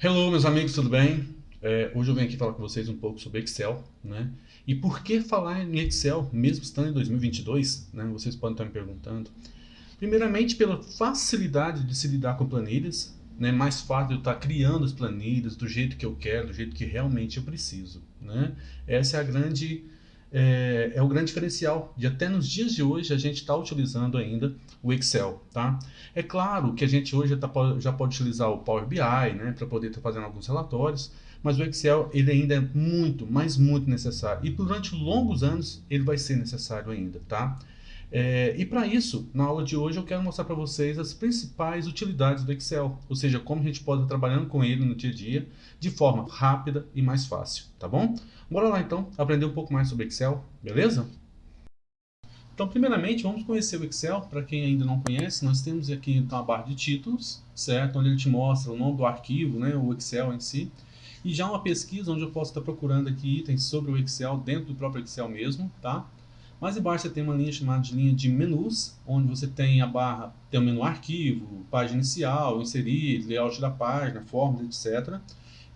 Hello, meus amigos, tudo bem? Hoje eu venho aqui falar com vocês um pouco sobre Excel, né? E por que falar em Excel, mesmo estando em 2022, né? Vocês podem estar me perguntando. Primeiramente, pela facilidade de se lidar com planilhas, né? Mais fácil de eu estar criando as planilhas do jeito que eu quero, do jeito que realmente eu preciso, né? Essa é é o grande diferencial de até nos dias de hoje a gente está utilizando ainda o Excel, tá? É claro que a gente hoje já pode utilizar o Power BI, né, para poder estar fazendo alguns relatórios, mas o Excel ele ainda é muito, mas muito necessário. E durante longos anos ele vai ser necessário ainda, tá? E para isso, na aula de hoje eu quero mostrar para vocês as principais utilidades do Excel, ou seja, como a gente pode estar trabalhando com ele no dia a dia de forma rápida e mais fácil, tá bom? Bora lá então aprender um pouco mais sobre Excel, beleza? Então, primeiramente, vamos conhecer o Excel. Para quem ainda não conhece, nós temos aqui então, a barra de títulos, certo? Onde ele te mostra o nome do arquivo, né? O Excel em si. E já uma pesquisa onde eu posso estar procurando aqui itens sobre o Excel dentro do próprio Excel mesmo, tá? Mais embaixo você tem uma linha chamada de linha de menus, onde você tem a barra, tem o menu arquivo, página inicial, inserir, layout da página, formas, etc.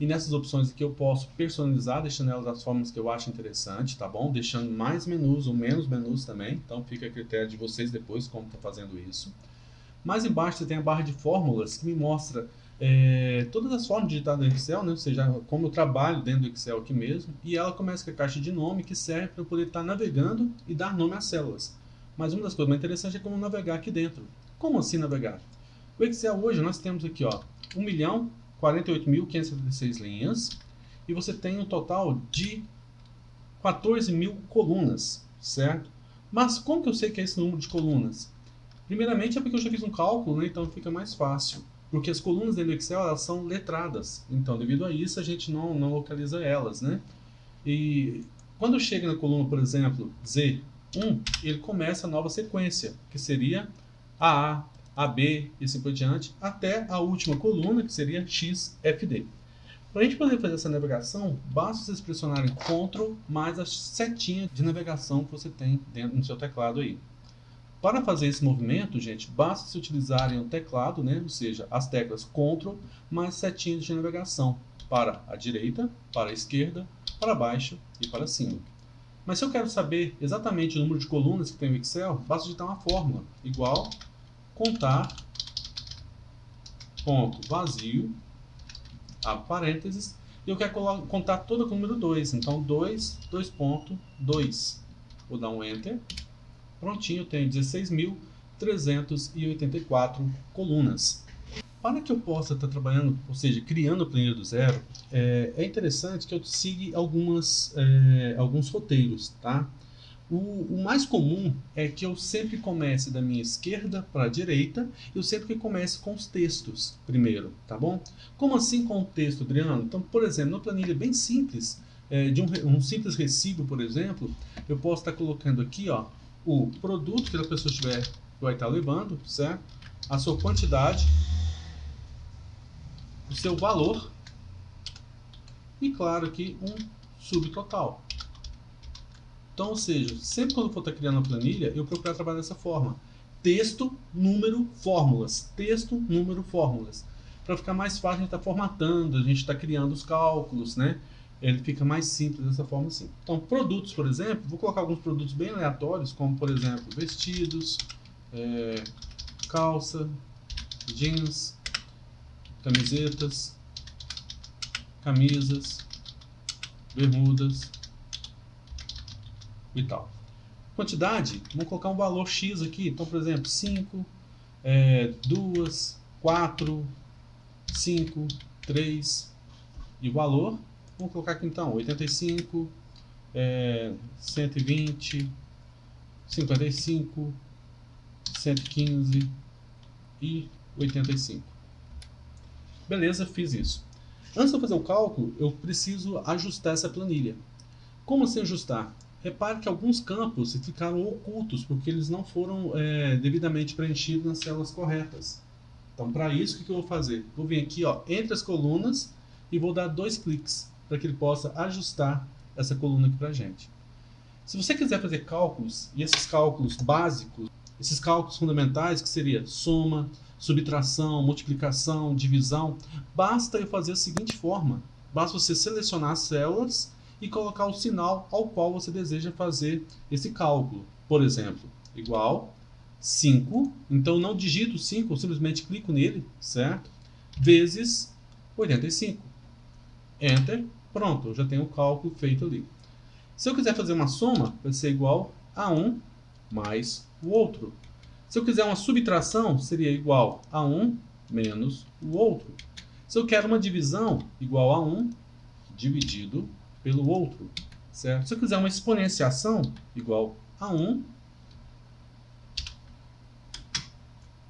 E nessas opções aqui eu posso personalizar, deixando elas das formas que eu acho interessante, tá bom? Deixando mais menus ou menos menus também, então fica a critério de vocês depois como está fazendo isso. Mais embaixo você tem a barra de fórmulas, que me mostra todas as formas digitadas no Excel, né? Ou seja, como eu trabalho dentro do Excel aqui mesmo, e ela começa com a caixa de nome, que serve para eu poder estar navegando e dar nome às células. Mas uma das coisas mais interessantes é como navegar aqui dentro. Como assim navegar? O Excel hoje nós temos aqui, ó, 1.048.576 linhas, e você tem um total de 14.000 colunas, certo? Mas como que eu sei que é esse número de colunas? Primeiramente é porque eu já fiz um cálculo, né? Então fica mais fácil. Porque as colunas dentro do Excel elas são letradas, então devido a isso a gente não localiza elas, né? E quando chega na coluna, por exemplo, Z1, ele começa a nova sequência, que seria AA, AB e assim por diante, até a última coluna, que seria XFD. Para a gente poder fazer essa navegação, basta vocês pressionarem Ctrl mais a setinha de navegação que você tem dentro do seu teclado aí. Para fazer esse movimento, gente, basta se utilizarem o teclado, né? Ou seja, as teclas Ctrl mais setinhas de navegação para a direita, para a esquerda, para baixo e para cima. Mas se eu quero saber exatamente o número de colunas que tem o Excel, basta digitar uma fórmula igual contar ponto vazio, abre parênteses, e eu quero contar toda com o número 2. Então 2.2. Vou dar um Enter. Prontinho, eu tenho 16.384 colunas. Para que eu possa estar trabalhando, ou seja, criando a planilha do zero, é interessante que eu siga alguns roteiros, tá? O mais comum é que eu sempre comece da minha esquerda para a direita, eu sempre que comece com os textos primeiro, tá bom? Como assim com o texto, Adriano? Então, por exemplo, uma planilha bem simples, de um simples recibo, por exemplo, eu posso estar colocando aqui, ó, o produto que a pessoa vai estar levando, certo? A sua quantidade, o seu valor e, claro, aqui um subtotal. Então, ou seja, sempre quando eu for estar criando uma planilha, eu procuro trabalhar dessa forma. Texto, número, fórmulas. Texto, número, fórmulas. Para ficar mais fácil a gente estar formatando, a gente está criando os cálculos, né? Ele fica mais simples dessa forma assim. Então, produtos, por exemplo, vou colocar alguns produtos bem aleatórios, como, por exemplo, vestidos, calça, jeans, camisetas, camisas, bermudas e tal. Quantidade, vamos colocar um valor X aqui. Então, por exemplo, 5, 2, 4, 5, 3 e o valor. Vamos colocar aqui então 85, 120, 55, 115 e 85. Beleza, fiz isso. Antes de eu fazer o cálculo, eu preciso ajustar essa planilha. Como assim ajustar? Repare que alguns campos ficaram ocultos porque eles não foram devidamente preenchidos nas células corretas. Então, para isso, o que eu vou fazer? Vou vir aqui, ó, entre as colunas e vou dar 2 cliques para que ele possa ajustar essa coluna aqui para a gente. Se você quiser fazer cálculos, e esses cálculos básicos, esses cálculos fundamentais, que seria soma, subtração, multiplicação, divisão, basta eu fazer a seguinte forma. Basta você selecionar as células e colocar o sinal ao qual você deseja fazer esse cálculo. Por exemplo, igual 5, então não digito 5, eu simplesmente clico nele, certo? Vezes 85. Enter, pronto, eu já tenho o cálculo feito ali. Se eu quiser fazer uma soma, vai ser igual a 1 mais o outro. Se eu quiser uma subtração, seria igual a 1 menos o outro. Se eu quero uma divisão, igual a 1 dividido pelo outro, certo? Se eu quiser uma exponenciação, igual a 1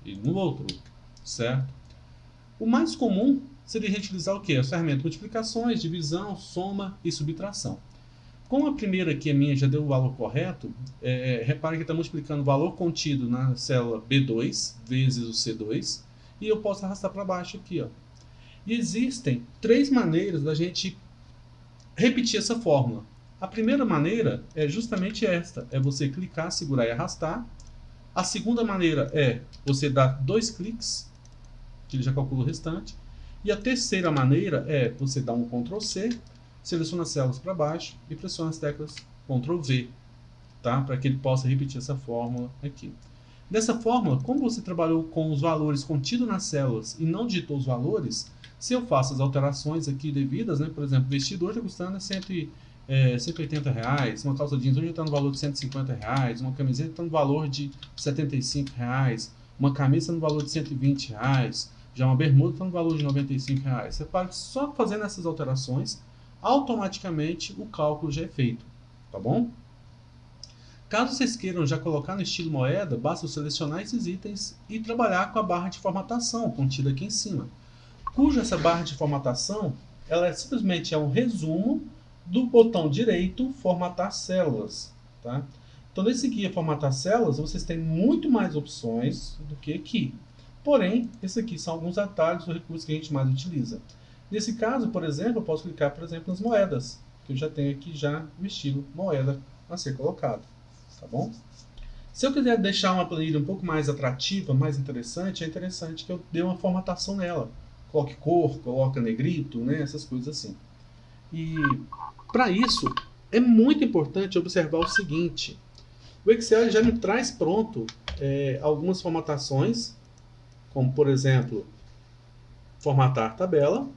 e no outro, certo? O mais comum seria a gente utilizar o quê? As ferramentas de multiplicações, divisão, soma e subtração. Como a primeira aqui, a minha, já deu o valor correto, repare que está multiplicando o valor contido na célula B2 vezes o C2, e eu posso arrastar para baixo aqui, ó. E existem 3 maneiras da gente repetir essa fórmula. A primeira maneira é justamente esta, é você clicar, segurar e arrastar. A segunda maneira é você dar 2 cliques, que ele já calcula o restante. E a terceira maneira é você dar um Ctrl C, seleciona as células para baixo e pressiona as teclas Ctrl V, tá? Para que ele possa repetir essa fórmula aqui. Dessa fórmula, como você trabalhou com os valores contidos nas células e não digitou os valores, se eu faço as alterações aqui devidas, né? Por exemplo, vestido hoje está custando 180 reais, uma calça jeans hoje está no valor de 150 reais, uma camiseta está no valor de 75 reais, uma camisa no valor de 120 reais, já uma bermuda está no valor de 95 reais. Você pode só fazendo essas alterações, automaticamente o cálculo já é feito, tá bom? Caso vocês queiram já colocar no estilo moeda, basta selecionar esses itens e trabalhar com a barra de formatação contida aqui em cima, cuja essa barra de formatação ela simplesmente é um resumo do botão direito formatar células, tá? Então nesse guia formatar células vocês têm muito mais opções do que aqui, porém esses aqui são alguns atalhos do recurso que a gente mais utiliza. Nesse caso, por exemplo, eu posso clicar, por exemplo, nas moedas, que eu já tenho aqui já o estilo moeda a ser colocado, tá bom? Se eu quiser deixar uma planilha um pouco mais atrativa, mais interessante, é interessante que eu dê uma formatação nela. Coloque cor, coloque negrito, né, essas coisas assim. E para isso, é muito importante observar o seguinte. O Excel já me traz pronto algumas formatações, como por exemplo, formatar tabela.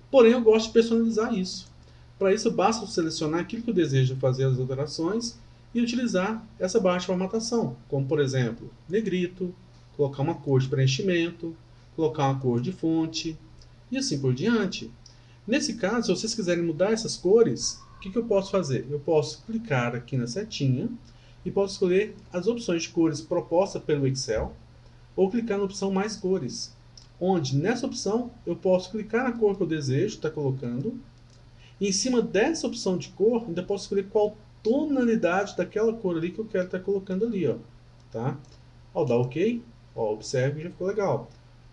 Porém, eu gosto de personalizar isso. Para isso, basta selecionar aquilo que eu desejo fazer as alterações e utilizar essa barra de formatação, como por exemplo, negrito, colocar uma cor de preenchimento, colocar uma cor de fonte e assim por diante. Nesse caso, se vocês quiserem mudar essas cores, o que eu posso fazer? Eu posso clicar aqui na setinha e posso escolher as opções de cores propostas pelo Excel ou clicar na opção mais cores, onde nessa opção eu posso clicar na cor que eu desejo estar colocando e em cima dessa opção de cor ainda posso escolher qual tonalidade daquela cor ali que eu quero estar colocando ali, ó, tá? Ao dar OK, ó, observe que já ficou legal.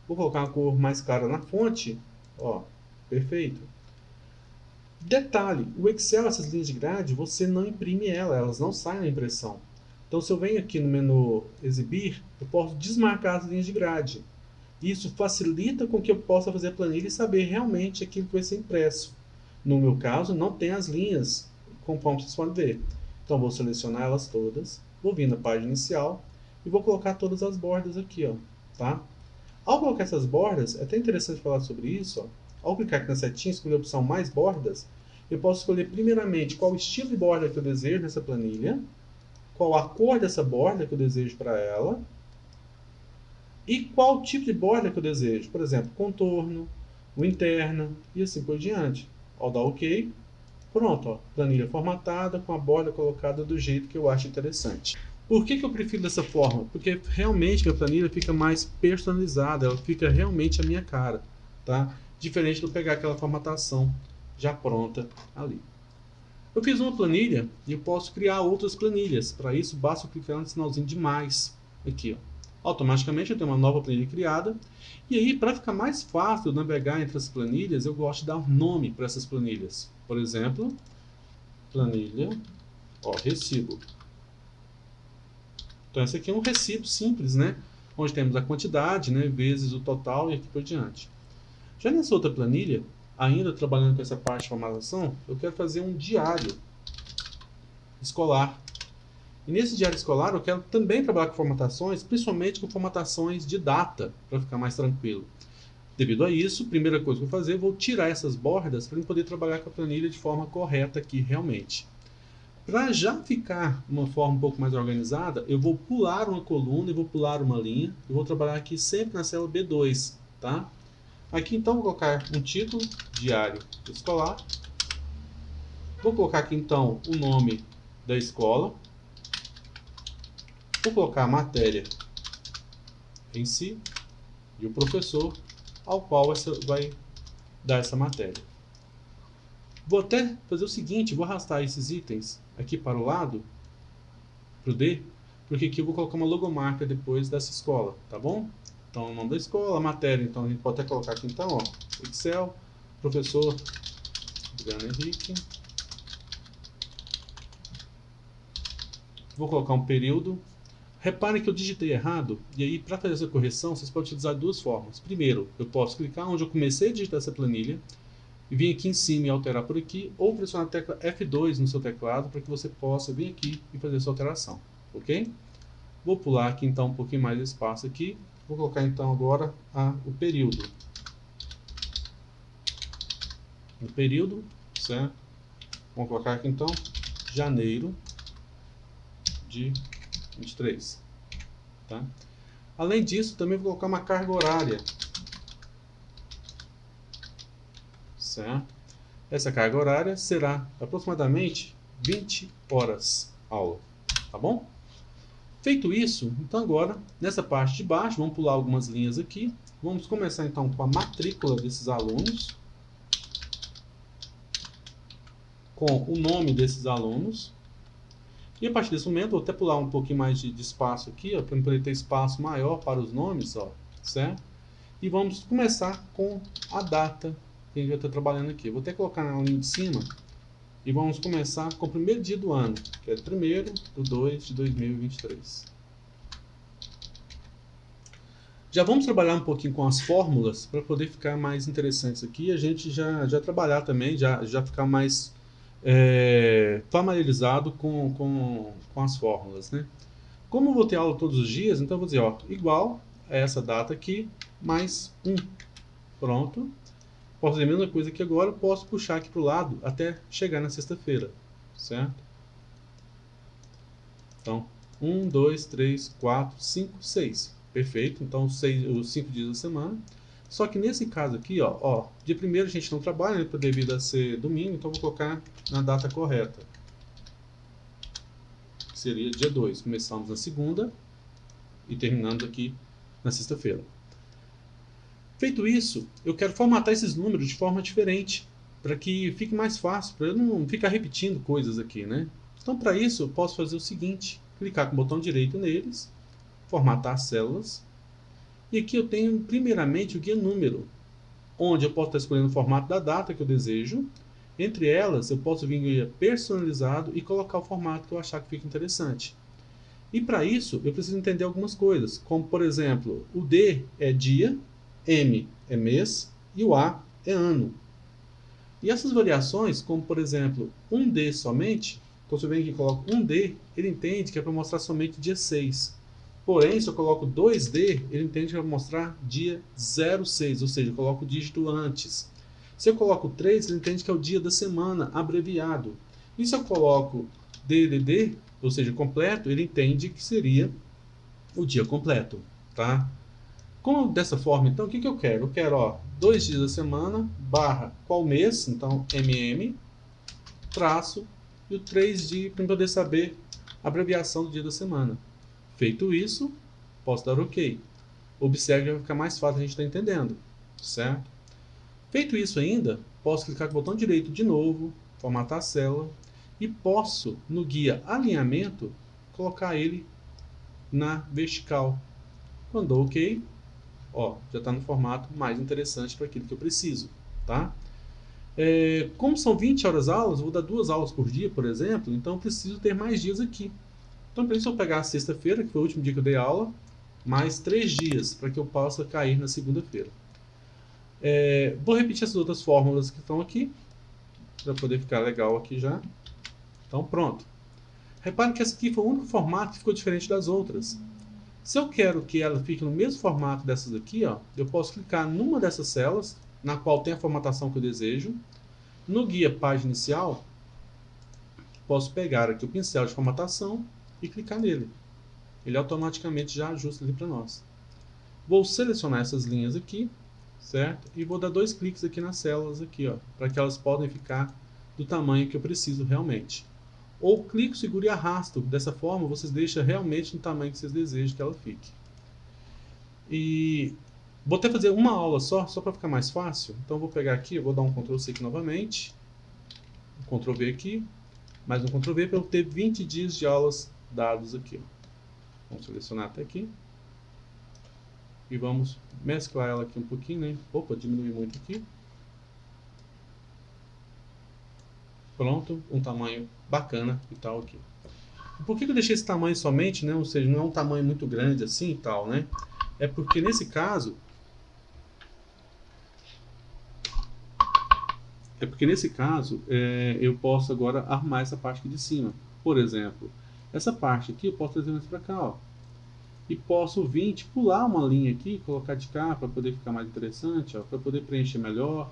Vou colocar uma cor mais clara na fonte, ó, perfeito. Detalhe, o Excel, essas linhas de grade, você não imprime elas não saem na impressão. Então se eu venho aqui no menu exibir, eu posso desmarcar as linhas de grade. Isso facilita com que eu possa fazer a planilha e saber realmente aquilo que vai ser impresso. No meu caso, não tem as linhas, conforme vocês podem ver. Então, vou selecionar elas todas, vou vir na página inicial e vou colocar todas as bordas aqui, ó, tá? Ao colocar essas bordas, é até interessante falar sobre isso, ó. Ao clicar aqui na setinha e escolher a opção mais bordas, eu posso escolher primeiramente qual o estilo de borda que eu desejo nessa planilha, qual a cor dessa borda que eu desejo para ela, e qual tipo de borda que eu desejo, por exemplo, contorno, o interna e assim por diante. Ao dar OK, pronto, ó, planilha formatada com a borda colocada do jeito que eu acho interessante. Por que eu prefiro dessa forma? Porque realmente a planilha fica mais personalizada, ela fica realmente a minha cara, tá? Diferente de eu pegar aquela formatação já pronta ali. Eu fiz uma planilha e eu posso criar outras planilhas. Para isso, basta eu clicar no sinalzinho de mais aqui, ó. Automaticamente eu tenho uma nova planilha criada. E aí, para ficar mais fácil navegar entre as planilhas, eu gosto de dar um nome para essas planilhas. Por exemplo, planilha, ó, recibo. Então, esse aqui é um recibo simples, né? Onde temos a quantidade, né, vezes o total e aqui por diante. Já nessa outra planilha, ainda trabalhando com essa parte de formatação, eu quero fazer um diário escolar. E nesse diário escolar eu quero também trabalhar com formatações, principalmente com formatações de data, para ficar mais tranquilo. Devido a isso, primeira coisa que eu vou fazer, eu vou tirar essas bordas para eu poder trabalhar com a planilha de forma correta aqui realmente. Para já ficar uma forma um pouco mais organizada, eu vou pular uma coluna e vou pular uma linha. Eu vou trabalhar aqui sempre na célula B2, tá? Aqui então vou colocar um título, diário escolar. Vou colocar aqui então o nome da escola. Vou colocar a matéria em si e o professor ao qual vai dar essa matéria. Vou até fazer o seguinte, vou arrastar esses itens aqui para o lado, para o D, porque aqui eu vou colocar uma logomarca depois dessa escola, tá bom? Então, o nome da escola, a matéria, então a gente pode até colocar aqui então, ó, Excel, professor Adriano Henrique. Vou colocar um período. Reparem que eu digitei errado, e aí para fazer essa correção, vocês podem utilizar duas formas. Primeiro, eu posso clicar onde eu comecei a digitar essa planilha, e vir aqui em cima e alterar por aqui, ou pressionar a tecla F2 no seu teclado, para que você possa vir aqui e fazer essa alteração, ok? Vou pular aqui então um pouquinho mais de espaço aqui, vou colocar então agora o período. O período, certo? Vamos colocar aqui então, janeiro de 23, tá? Além disso, também vou colocar uma carga horária, certo? Essa carga horária será aproximadamente 20 horas aula, tá bom? Feito isso, então agora, nessa parte de baixo, vamos pular algumas linhas aqui, vamos começar então com a matrícula desses alunos, com o nome desses alunos. E a partir desse momento, vou até pular um pouquinho mais de espaço aqui, para poder ter espaço maior para os nomes, ó, certo? E vamos começar com a data que a gente vai estar trabalhando aqui. Vou até colocar na linha de cima e vamos começar com o primeiro dia do ano, que é 1º/2 de 2023. Já vamos trabalhar um pouquinho com as fórmulas para poder ficar mais interessantes aqui. A gente já trabalhar também, já ficar mais familiarizado com as fórmulas, né? Como eu vou ter aula todos os dias, então eu vou dizer, ó, igual a essa data aqui, mais 1. Pronto. Posso fazer a mesma coisa aqui agora, posso puxar aqui para o lado até chegar na sexta-feira, certo? Então, 1, 2, 3, 4, 5, 6. Perfeito, então os 5 dias da semana. Só que nesse caso aqui, ó, dia 1º a gente não trabalha, né, devido a ser domingo, então eu vou colocar na data correta. Que seria dia 2. Começamos na segunda e terminamos aqui na sexta-feira. Feito isso, eu quero formatar esses números de forma diferente, para que fique mais fácil, para eu não ficar repetindo coisas aqui, né? Então, para isso, eu posso fazer o seguinte, clicar com o botão direito neles, formatar as células, e aqui eu tenho, primeiramente, o guia número, onde eu posso estar escolhendo o formato da data que eu desejo. Entre elas, eu posso vir em guia personalizado e colocar o formato que eu achar que fica interessante. E para isso, eu preciso entender algumas coisas, como, por exemplo, o D é dia, M é mês e o A é ano. E essas variações, como, por exemplo, 1D somente, então se eu venho aqui e coloco 1D, ele entende que é para mostrar somente dia 6. Porém, se eu coloco 2D, ele entende que vai mostrar dia 06, ou seja, eu coloco o dígito antes. Se eu coloco 3, ele entende que é o dia da semana, abreviado. E se eu coloco DDD, ou seja, completo, ele entende que seria o dia completo, tá? Como dessa forma, então, o que eu quero? Eu quero, ó, 2 dias da semana, barra qual mês, então, MM, traço, e o 3 dias, para poder saber a abreviação do dia da semana. Feito isso, posso dar OK. Observe que vai ficar mais fácil a gente estar entendendo, certo? Feito isso ainda, posso clicar com o botão direito de novo, formatar a célula, e posso, no guia alinhamento, colocar ele na vertical. Quando dou OK, ó, já está no formato mais interessante para aquilo que eu preciso, tá? Como são 20 horas aulas, eu vou dar 2 aulas por dia, por exemplo, então eu preciso ter mais dias aqui. Então, para isso, eu vou pegar a sexta-feira, que foi o último dia que eu dei aula, mais 3 dias, para que eu possa cair na segunda-feira. Vou repetir essas outras fórmulas que estão aqui, para poder ficar legal aqui já. Então, pronto. Repare que esse aqui foi o único formato que ficou diferente das outras. Se eu quero que ela fique no mesmo formato dessas aqui, ó, eu posso clicar numa dessas celas, na qual tem a formatação que eu desejo. No guia página inicial, posso pegar aqui o pincel de formatação e clicar nele. Ele automaticamente já ajusta ali para nós. Vou selecionar essas linhas aqui, certo? E vou dar 2 cliques aqui nas células aqui, ó, para que elas possam ficar do tamanho que eu preciso realmente. Ou clico, seguro e arrasto. Dessa forma, vocês deixam realmente no tamanho que vocês desejam que ela fique. E vou até fazer uma aula só para ficar mais fácil. Então, vou pegar aqui, eu vou dar um Ctrl C aqui novamente. Um Ctrl V aqui. Mais um Ctrl V para eu ter 20 dias de aulas dados aqui. Vamos selecionar até aqui. E vamos mesclar ela aqui um pouquinho, né? Opa, diminui muito aqui. Pronto, um tamanho bacana e tal aqui. Por que eu deixei esse tamanho somente, né? Ou seja, não é um tamanho muito grande assim e tal, né? É porque nesse caso... eu posso agora arrumar essa parte aqui de cima. Por exemplo, essa parte aqui eu posso trazer mais para cá, ó. E posso vir, pular uma linha aqui, colocar de cá para poder ficar mais interessante, para poder preencher melhor.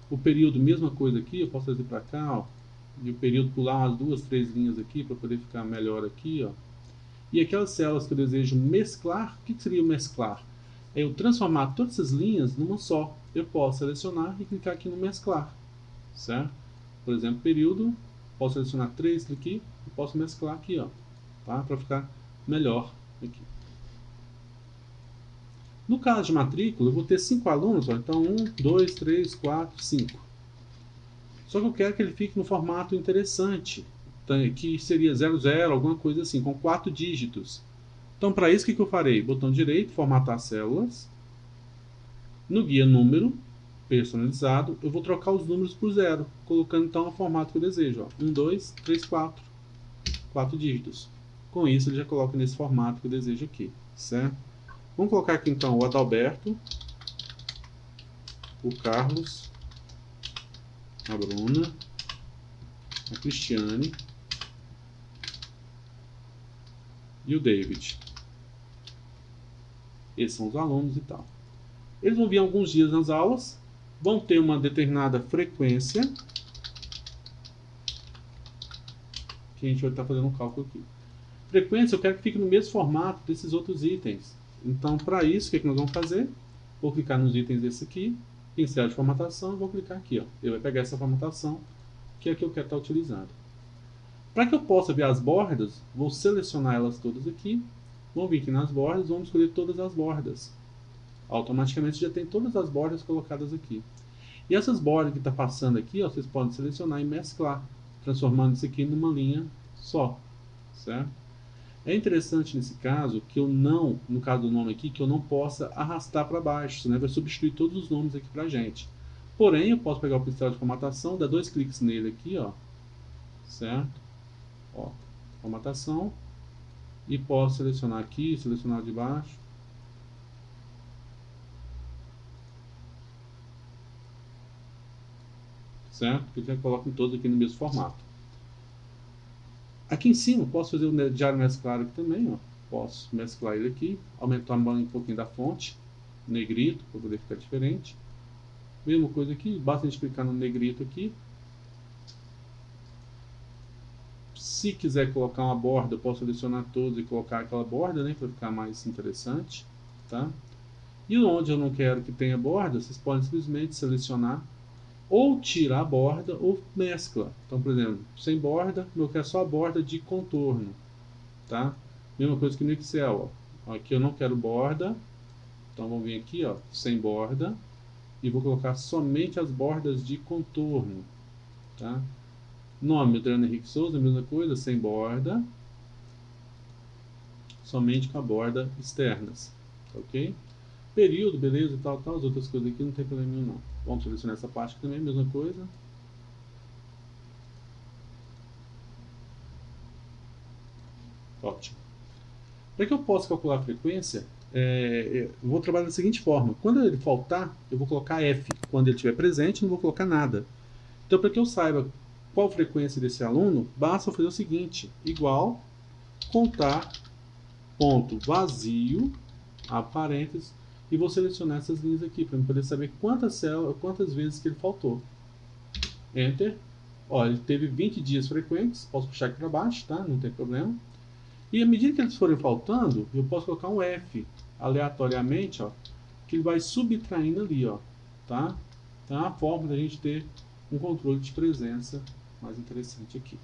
O período, mesma coisa aqui, eu posso trazer para cá, ó. E o período pular umas 2, 3 linhas aqui para poder ficar melhor aqui, ó. E aquelas células que eu desejo mesclar, o que seria o mesclar? É eu transformar todas essas linhas numa só. Eu posso selecionar e clicar aqui no mesclar, certo? Por exemplo, período, posso selecionar 3 aqui e posso mesclar aqui, ó, tá? Para ficar melhor aqui. No caso de matrícula, eu vou ter 5 alunos, ó, então 1, 2, 3, 4, 5. Só que eu quero que ele fique no formato interessante, que seria 00, alguma coisa assim, com 4 dígitos. Então, para isso, o que eu farei? Botão direito, formatar células. No guia número, personalizado, eu vou trocar os números por 0, colocando então o formato que eu desejo. Ó. 1, 2, 3, 4. 4 dígitos. Com isso, ele já coloca nesse formato que eu desejo aqui, certo? Vamos colocar aqui então o Adalberto, o Carlos, a Bruna, a Cristiane e o David. Esses são os alunos e tal. Eles vão vir alguns dias nas aulas, vão ter uma determinada frequência, que a gente vai estar fazendo um cálculo aqui. Frequência eu quero que fique no mesmo formato desses outros itens. Então, para isso, o que nós vamos fazer? Vou clicar nos itens desse aqui, pincel de formatação, e vou clicar aqui. Ó. Ele vai pegar essa formatação, que é a que eu quero estar utilizando. Para que eu possa ver as bordas, vou selecionar elas todas aqui. Vamos vir aqui nas bordas, vamos escolher todas as bordas. Automaticamente já tem todas as bordas colocadas aqui. E essas bordas que está passando aqui, ó, vocês podem selecionar e mesclar, transformando isso aqui numa linha só, certo? É interessante nesse caso que eu não, no caso do nome aqui, que eu não possa arrastar para baixo, senão vai substituir todos os nomes aqui para a gente. Porém, eu posso pegar o pincel de formatação, dar 2 cliques nele aqui, ó, certo? Ó, formatação, e posso selecionar aqui, selecionar de baixo. Certo? Porque já coloco todos aqui no mesmo formato. Aqui em cima, posso fazer o diário mesclar aqui também, ó. Posso mesclar ele aqui, aumentar um pouquinho da fonte, negrito, para poder ficar diferente. Mesma coisa aqui, basta a gente clicar no negrito aqui. Se quiser colocar uma borda, eu posso selecionar todos e colocar aquela borda, né, para ficar mais interessante, tá? E onde eu não quero que tenha borda, vocês podem simplesmente selecionar ou tira a borda ou mescla. Então, por exemplo, sem borda, eu quero só a borda de contorno, tá? Mesma coisa que no Excel, ó. Aqui eu não quero borda, então vamos vir aqui, ó, sem borda, e vou colocar somente as bordas de contorno, tá? Nome, Adriano Henrique Souza, mesma coisa, sem borda, somente com a borda externas, ok? Período, beleza, tal, as outras coisas aqui não tem problema nenhum não. Vamos selecionar essa parte aqui também, mesma coisa. Ótimo. Para que eu possa calcular a frequência, eu vou trabalhar da seguinte forma. Quando ele faltar, eu vou colocar F. Quando ele estiver presente, não vou colocar nada. Então, para que eu saiba qual a frequência desse aluno, basta eu fazer o seguinte. Igual, contar, ponto vazio, abre parênteses, e vou selecionar essas linhas aqui, para eu poder saber quantas vezes que ele faltou. Enter. Olha, ele teve 20 dias frequentes, posso puxar aqui para baixo, tá? Não tem problema. E à medida que eles forem faltando, eu posso colocar um F aleatoriamente, ó, que ele vai subtraindo ali, ó, tá? Então é uma forma da gente ter um controle de presença mais interessante aqui.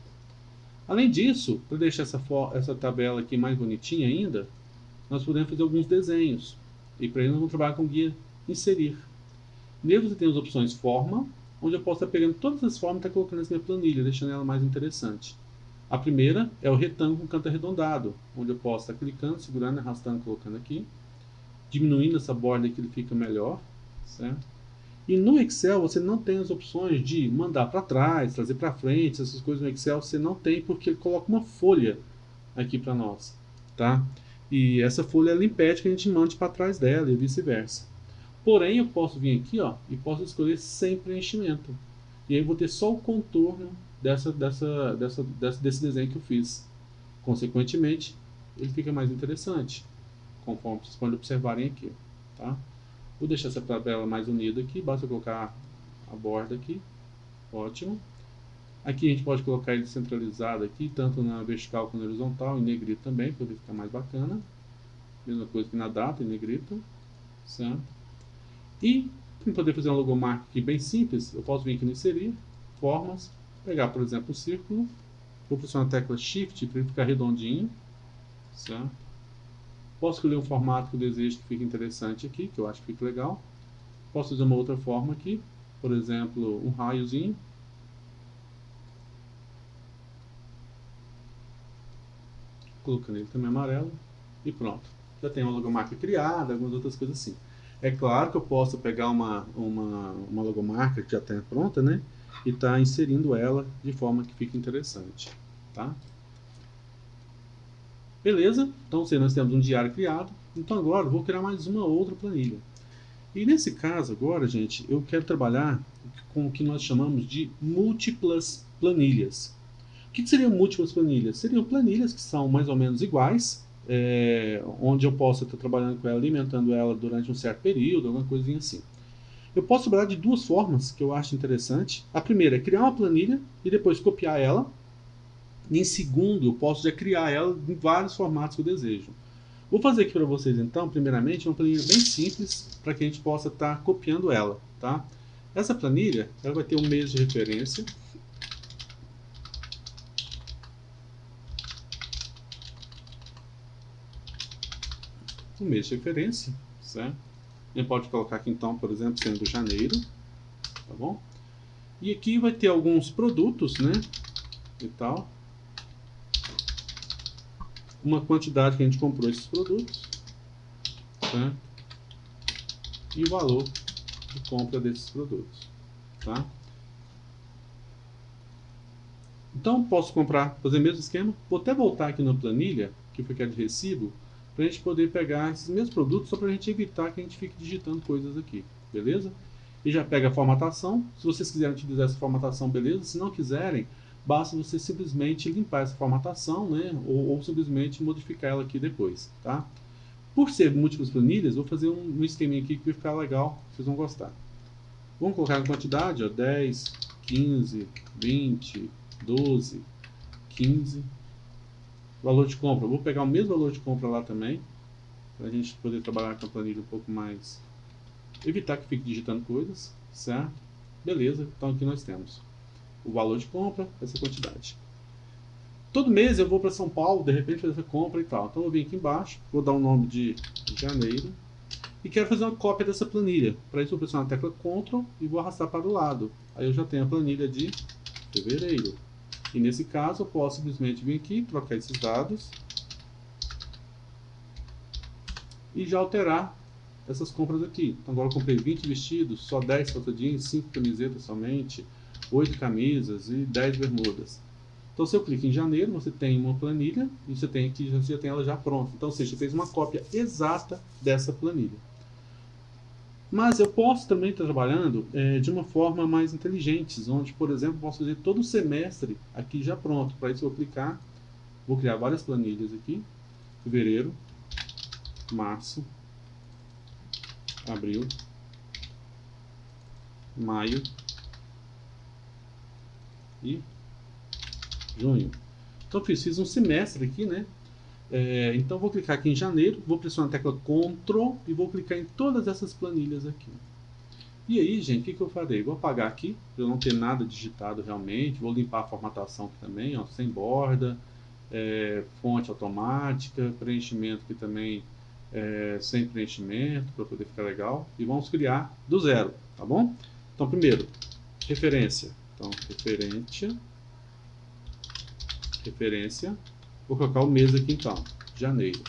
Além disso, para deixar essa tabela aqui mais bonitinha ainda, nós podemos fazer alguns desenhos. E para isso nós vamos trabalhar com o guia inserir. Nele você tem as opções forma, onde eu posso estar pegando todas as formas e estar colocando nessa minha planilha, deixando ela mais interessante. A primeira é o retângulo com canto arredondado, onde eu posso estar clicando, segurando, arrastando, colocando aqui, diminuindo essa borda que ele fica melhor, certo? E no Excel você não tem as opções de mandar para trás, trazer para frente, essas coisas no Excel você não tem, porque ele coloca uma folha aqui para nós, tá? E essa folha ela impede que a gente mande para trás dela e vice-versa. Porém, eu posso vir aqui, ó, e posso escolher sem preenchimento. E aí eu vou ter só o contorno desse desenho que eu fiz. Consequentemente, ele fica mais interessante, conforme vocês podem observarem aqui, tá? Vou deixar essa tabela mais unida aqui, basta colocar a borda aqui, ótimo. Aqui a gente pode colocar ele centralizado aqui, tanto na vertical quanto na horizontal, em negrito também, para ele ficar mais bacana. Mesma coisa que na data, em negrito, certo? E para poder fazer uma logomarca aqui bem simples, eu posso vir aqui no inserir, formas, pegar, por exemplo, um círculo, vou pressionar a tecla Shift para ele ficar redondinho, certo? Posso escolher um formato que eu desejo que fique interessante aqui, que eu acho que fica legal. Posso fazer uma outra forma aqui, por exemplo, um raiozinho. Colocando ele também amarelo e pronto. Já tem uma logomarca criada, algumas outras coisas assim. É claro que eu posso pegar uma logomarca que já está pronta, né? E tá inserindo ela de forma que fique interessante, tá? Beleza? Então, nós temos um diário criado. Então, agora eu vou criar mais uma outra planilha. E nesse caso, agora, gente, eu quero trabalhar com o que nós chamamos de múltiplas planilhas. O que seriam múltiplas planilhas? Seriam planilhas que são mais ou menos iguais, onde eu posso estar trabalhando com ela, alimentando ela durante um certo período, alguma coisinha assim. Eu posso trabalhar de duas formas que eu acho interessante. A primeira é criar uma planilha e depois copiar ela. E em segundo, eu posso já criar ela em vários formatos que eu desejo. Vou fazer aqui para vocês, então, primeiramente, uma planilha bem simples para que a gente possa estar copiando ela, tá? Essa planilha ela vai ter um mês de referência. Um mês de referência, certo? A gente pode colocar aqui, então, por exemplo, sendo janeiro, tá bom? E aqui vai ter alguns produtos, né? E tal. Uma quantidade que a gente comprou esses produtos, certo? E o valor de compra desses produtos, tá? Então, posso comprar, fazer o mesmo esquema. Vou até voltar aqui na planilha, que foi aquela de recibo, para a gente poder pegar esses mesmos produtos, só para a gente evitar que a gente fique digitando coisas aqui, beleza? E já pega a formatação. Se vocês quiserem utilizar essa formatação, beleza. Se não quiserem, basta você simplesmente limpar essa formatação, né? Ou simplesmente modificar ela aqui depois, tá? Por ser múltiplas planilhas, vou fazer um esqueminha aqui que vai ficar legal, vocês vão gostar. Vamos colocar a quantidade, ó, 10, 15, 20, 12, 15. Valor de compra, vou pegar o mesmo valor de compra lá também, para a gente poder trabalhar com a planilha um pouco mais, evitar que fique digitando coisas, certo? Beleza, então aqui nós temos o valor de compra, essa quantidade. Todo mês eu vou para São Paulo, de repente fazer essa compra e tal. Então eu vou vir aqui embaixo, vou dar o nome de janeiro e quero fazer uma cópia dessa planilha. Para isso eu vou pressionar a tecla Ctrl e vou arrastar para o lado. Aí eu já tenho a planilha de fevereiro. E nesse caso eu posso simplesmente vir aqui, trocar esses dados e já alterar essas compras aqui. Então agora eu comprei 20 vestidos, só 10 calça jeans, 5 camisetas somente, 8 camisas e 10 bermudas. Então, se eu clico em janeiro, você tem uma planilha e você já tem ela já pronta. Então, ou seja, você fez uma cópia exata dessa planilha. Mas eu posso também estar trabalhando de uma forma mais inteligente, onde, por exemplo, posso fazer todo o semestre aqui já pronto. Para isso, eu vou clicar, vou criar várias planilhas aqui. Fevereiro, março, abril, maio e junho. Então, fiz um semestre aqui, né? Então, vou clicar aqui em janeiro, vou pressionar a tecla Ctrl e vou clicar em todas essas planilhas aqui. E aí, gente, o que eu farei? Vou apagar aqui, para eu não ter nada digitado realmente. Vou limpar a formatação aqui também, ó, sem borda, fonte automática, preenchimento aqui também sem preenchimento, para poder ficar legal. E vamos criar do zero, tá bom? Então, primeiro, referência. Então, referência. Vou colocar o mês aqui então, janeiro.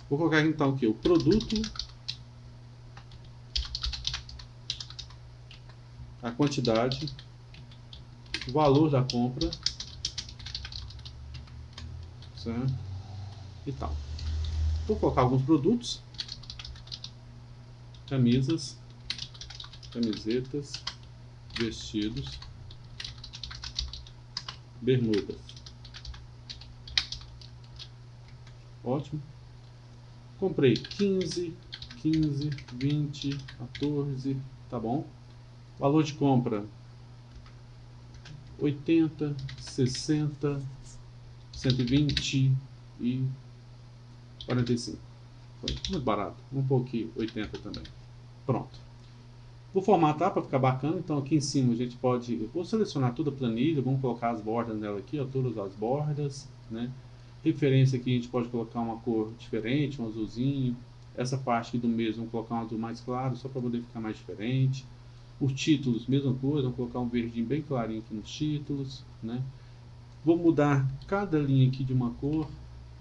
Vou colocar então aqui o produto, a quantidade, o valor da compra, certo? E tal. Vou colocar alguns produtos, camisas, camisetas, vestidos, bermudas. Ótimo. Comprei 15, 20, 14, tá bom? Valor de compra 80, 60, 120 e 45. Foi muito barato. Um pouquinho, 80 também. Pronto. Vou formatar para ficar bacana. Então aqui em cima a gente pode... Eu vou selecionar toda a planilha. Vamos colocar as bordas nela aqui, ó, todas as bordas, né? Referência aqui a gente pode colocar uma cor diferente, um azulzinho. Essa parte aqui do mês vamos colocar um azul mais claro, só para poder ficar mais diferente. Os títulos, mesma coisa, vamos colocar um verdinho bem clarinho aqui nos títulos, né? Vou mudar cada linha aqui de uma cor.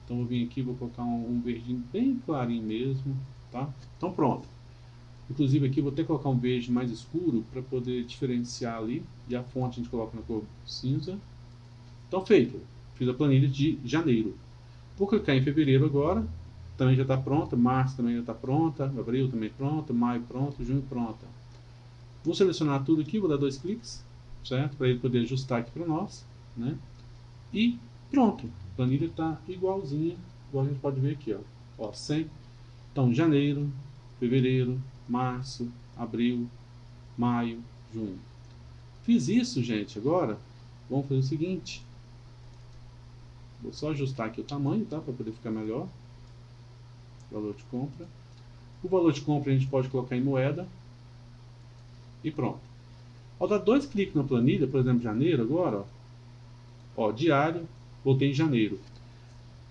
Então vou vir aqui, vou colocar um verdinho bem clarinho mesmo, tá? Então pronto. Inclusive aqui vou até colocar um verde mais escuro para poder diferenciar ali. E a fonte a gente coloca na cor cinza. Então feito. Fiz a planilha de janeiro. Vou clicar em fevereiro agora. Também já está pronta. Março também já está pronta. Abril também pronta. Maio pronto. Junho pronta. Vou selecionar tudo aqui. Vou dar 2 cliques. Certo? Para ele poder ajustar aqui para nós. Né? E pronto. A planilha está igualzinha. Igual a gente pode ver aqui. Ó, 100. Então, janeiro, fevereiro, março, abril, maio, junho. Fiz isso, gente. Agora, vamos fazer o seguinte. Vou só ajustar aqui o tamanho, tá? Para poder ficar melhor. Valor de compra. O valor de compra a gente pode colocar em moeda. E pronto. Ao dar 2 cliques na planilha, por exemplo, janeiro agora, ó, diário, voltei em janeiro.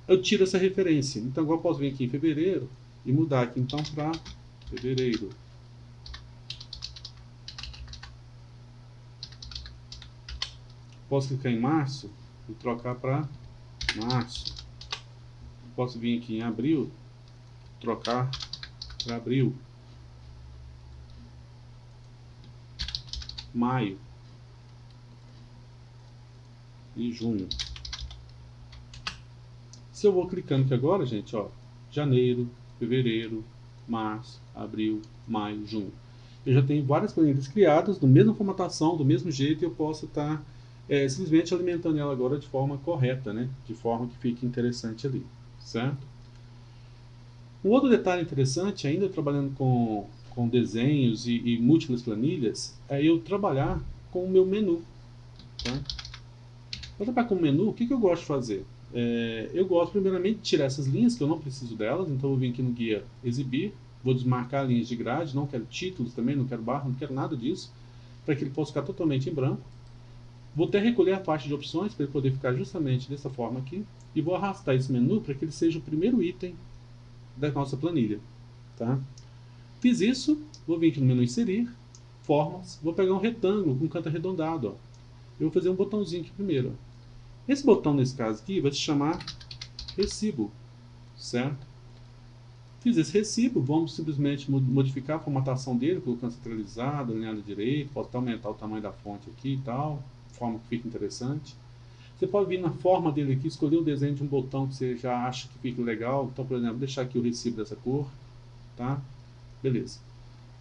Eu tiro essa referência. Então agora eu posso vir aqui em fevereiro e mudar aqui então para fevereiro. Posso clicar em março e trocar para março. Posso vir aqui em abril, trocar para abril. Maio e junho. Se eu vou clicando aqui agora, gente, ó, janeiro, fevereiro, março, abril, maio, junho. Eu já tenho várias planilhas criadas, da mesma formatação, do mesmo jeito, e eu posso estar simplesmente alimentando ela agora de forma correta, né? De forma que fique interessante ali, certo? Um outro detalhe interessante, ainda trabalhando com desenhos e múltiplas planilhas, é eu trabalhar com o meu menu. Tá? Para trabalhar com o menu, o que eu gosto de fazer? Eu gosto primeiramente de tirar essas linhas, que eu não preciso delas, então eu vou vir aqui no guia exibir, vou desmarcar linhas de grade, não quero títulos também, não quero barra, não quero nada disso, para que ele possa ficar totalmente em branco. Vou até recolher a parte de opções, para ele poder ficar justamente dessa forma aqui, e vou arrastar esse menu para que ele seja o primeiro item da nossa planilha. Tá? Fiz isso, vou vir aqui no menu inserir, formas, vou pegar um retângulo com canto arredondado. Ó. Eu vou fazer um botãozinho aqui primeiro. Ó. Esse botão, nesse caso aqui, vai se chamar recibo, certo? Fiz esse recibo, vamos simplesmente modificar a formatação dele, colocando centralizado, alinhado direito, posso até aumentar o tamanho da fonte aqui e tal, de forma que fique interessante. Você pode vir na forma dele aqui, escolher o desenho de um botão que você já acha que fica legal. Então, por exemplo, deixar aqui o recibo dessa cor, tá? Beleza.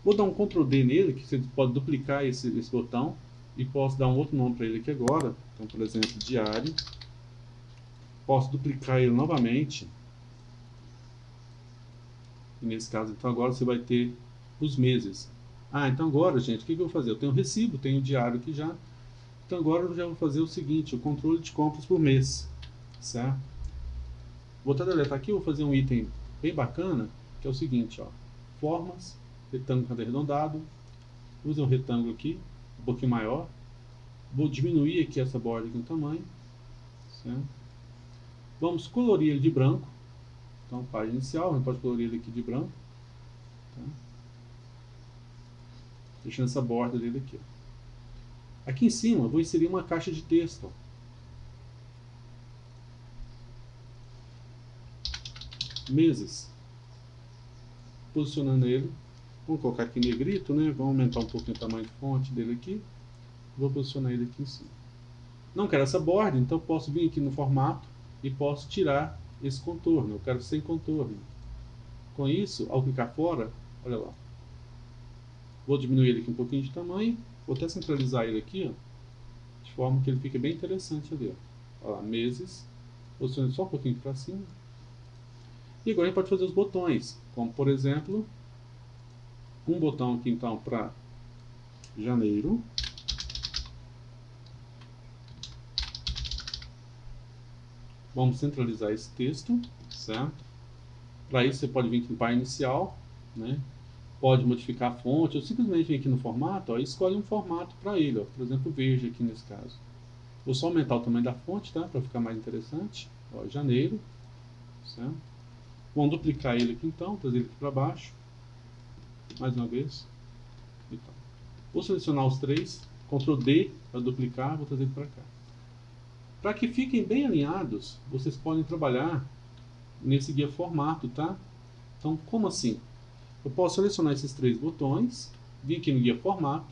Vou dar um Ctrl D nele, que você pode duplicar esse botão. E posso dar um outro nome para ele aqui agora. Então, por exemplo, diário. Posso duplicar ele novamente. E nesse caso, então agora você vai ter os meses. Ah, então agora, gente, o que eu vou fazer? Eu tenho o recibo, tenho o diário aqui já. Então agora eu já vou fazer o seguinte, o controle de compras por mês, certo? Vou até deletar aqui, vou fazer um item bem bacana, que é o seguinte, ó, formas, retângulo arredondado, usa um retângulo aqui, um pouquinho maior, vou diminuir aqui essa borda aqui no tamanho, certo? Vamos colorir ele de branco, então página inicial, a gente pode colorir ele aqui de branco, tá? Deixando essa borda dele aqui, ó. Aqui em cima, vou inserir uma caixa de texto. Ó. Meses. Posicionando ele. Vamos colocar aqui negrito, né? Vamos aumentar um pouquinho o tamanho de fonte dele aqui. Vou posicionar ele aqui em cima. Não quero essa borda, então posso vir aqui no formato e posso tirar esse contorno. Eu quero sem contorno. Com isso, ao clicar fora, olha lá. Vou diminuir ele aqui um pouquinho de tamanho. Vou até centralizar ele aqui, ó, de forma que ele fique bem interessante ali. Ó. Olha lá, meses. Posiciono só um pouquinho para cima. E agora a gente pode fazer os botões. Como, por exemplo, um botão aqui então para janeiro. Vamos centralizar esse texto, certo? Para isso você pode vir aqui no página inicial, né? Pode modificar a fonte, ou simplesmente vir aqui no formato, ó, e escolhe um formato para ele, ó, por exemplo, verde aqui nesse caso. Vou só aumentar o tamanho da fonte, tá? Para ficar mais interessante. Ó, janeiro, certo? Vamos duplicar ele aqui então, trazer ele aqui para baixo. Mais uma vez. Então, vou selecionar os três, Ctrl D para duplicar, vou trazer ele para cá. Para que fiquem bem alinhados, vocês podem trabalhar nesse guia formato, tá? Então, como assim? Eu posso selecionar esses três botões, vir aqui no guia formato,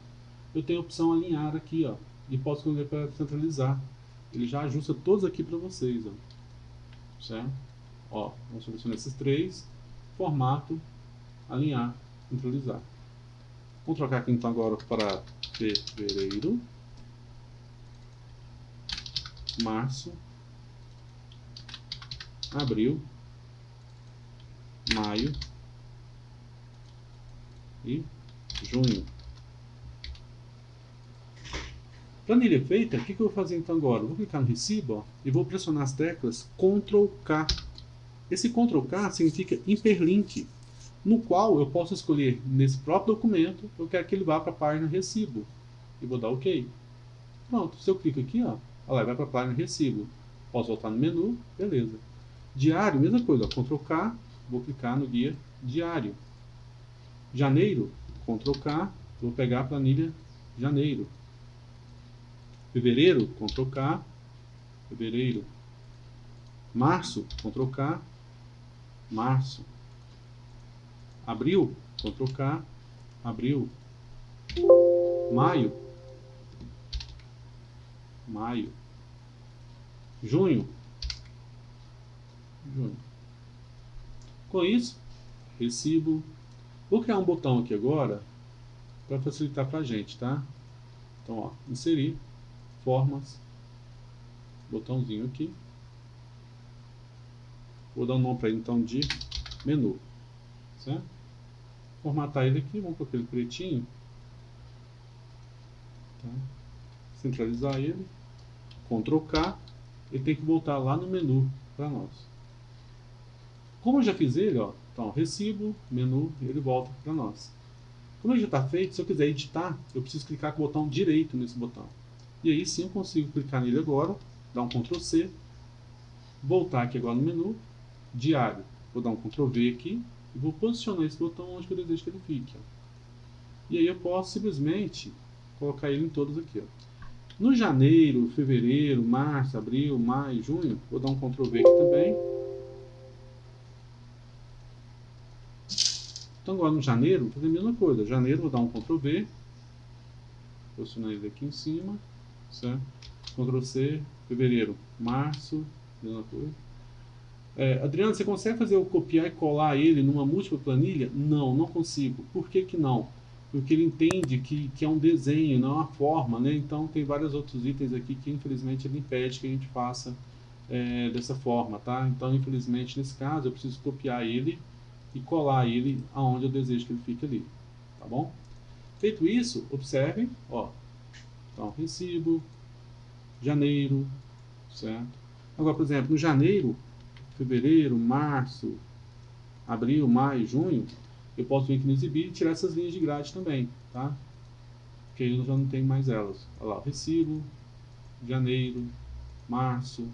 eu tenho a opção alinhar aqui, ó, e posso escolher para centralizar. Ele já ajusta todos aqui para vocês, ó. Certo? Ó, vamos selecionar esses três, formato, alinhar, centralizar. Vamos trocar aqui então agora para fevereiro, março, abril, maio e junho. Planilha feita, o que eu vou fazer então agora? Eu vou clicar no recibo, ó, e vou pressionar as teclas Ctrl K. Esse Ctrl K significa Hyperlink, no qual eu posso escolher nesse próprio documento, eu quero que ele vá para a página recibo. E vou dar OK. Pronto, se eu clico aqui, ó, olha lá, vai para a página recibo. Posso voltar no menu, beleza. Diário, mesma coisa, ó, Ctrl K, vou clicar no guia diário. Janeiro, Ctrl K, vou pegar a planilha janeiro. Fevereiro, Ctrl K, fevereiro. Março, Ctrl K, março. Abril, Ctrl K, abril. Maio, maio. Junho, junho. Com isso, recibo. Vou criar um botão aqui agora para facilitar para a gente, tá? Então, ó, inserir, formas, botãozinho aqui. Vou dar um nome para ele então de menu, certo? Formatar ele aqui, vamos colocar ele pretinho. Tá? Centralizar ele, Ctrl K, ele tem que voltar lá no menu para nós. Como eu já fiz ele, ó, então recibo, menu, ele volta para nós. Como ele já está feito, se eu quiser editar, eu preciso clicar com o botão direito nesse botão. E aí sim eu consigo clicar nele agora, dar um Ctrl C, voltar aqui agora no menu, diário. Vou dar um Ctrl V aqui e vou posicionar esse botão onde eu desejo que ele fique. Ó. E aí eu posso simplesmente colocar ele em todos aqui. Ó. No janeiro, fevereiro, março, abril, maio, junho, vou dar um Ctrl V aqui também. Então agora no janeiro, vou fazer a mesma coisa. Janeiro, vou dar um Ctrl V. Posicionar ele aqui em cima. certo? Ctrl C, fevereiro, março, mesma coisa. Adriano, você consegue fazer eu copiar e colar ele numa múltipla planilha? Não, não consigo. Por que que não? Porque ele entende que é um desenho, não é uma forma, né? Então tem vários outros itens aqui que infelizmente ele impede que a gente faça dessa forma, tá? Então infelizmente nesse caso eu preciso copiar ele e colar ele aonde eu desejo que ele fique ali, tá bom? Feito isso, observem, ó, então recibo, janeiro, certo? Agora, por exemplo, no janeiro, fevereiro, março, abril, maio, junho, eu posso vir aqui no exibir e tirar essas linhas de grade também, tá? Porque aí eu já não tenho mais elas. Olha lá, recibo, janeiro, março,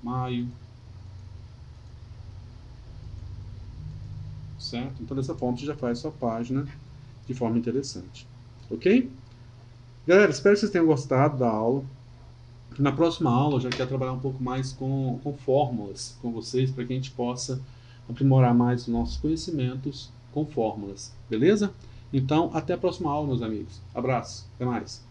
maio, certo? Então dessa forma você já faz a sua página de forma interessante, ok? Galera, espero que vocês tenham gostado da aula. Na próxima aula eu já quero trabalhar um pouco mais com fórmulas com vocês, para que a gente possa aprimorar mais os nossos conhecimentos com fórmulas, beleza? Então, até a próxima aula, meus amigos. Abraço, até mais.